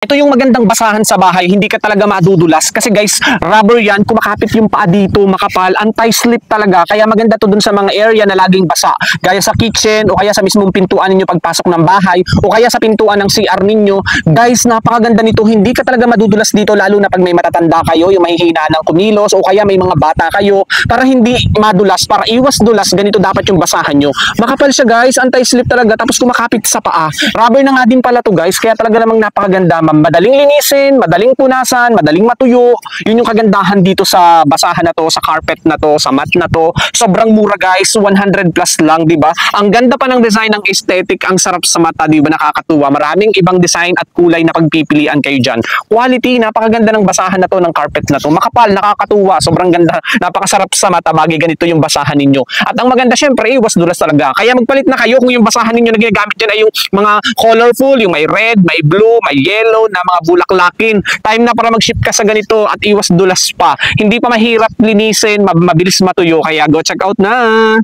Ito yung magandang basahan sa bahay, hindi ka talaga madudulas. Kasi guys, rubber yan, kumakapit yung paa dito, makapal, anti-slip talaga. Kaya maganda to dun sa mga area na laging basa. Gaya sa kitchen, o kaya sa mismong pintuan ninyo pagpasok ng bahay, o kaya sa pintuan ng CR ninyo. Guys, napakaganda nito, hindi ka talaga madudulas dito, lalo na pag may matatanda kayo, yung mahihina ng kumilos, o kaya may mga bata kayo, para hindi madulas, para iwas dulas, ganito dapat yung basahan nyo. Makapal siya guys, anti-slip talaga, tapos kumakapit sa paa. Rubber na nga din pala to guys, kaya talaga namang napakaganda. Madaling linisin, madaling punasan, madaling matuyo. Yun yung kagandahan dito sa basahan na to, sa carpet na to, sa mat na to. Sobrang mura guys, 100 plus lang, di ba? Ang ganda pa ng design, ng aesthetic, ang sarap sa mata, di ba? Nakakatuwa. Maraming ibang design at kulay na pagpipilian kayo dyan. Quality, napakaganda ng basahan na to, ng carpet na to. Makapal, nakakatuwa, sobrang ganda. Napakasarap sa mata, bagay ganito yung basahan ninyo. At ang maganda, syempre, iwas dulas talaga. Kaya magpalit na kayo kung yung basahan ninyo na ginagamit dyan ay yung mga colorful, yung may red, may blue, may yellow, na mga bulaklakin. Time na para mag-ship ka sa ganito at iwas dulas pa. Hindi pa mahirap linisin, mabilis matuyo, kaya go check out na!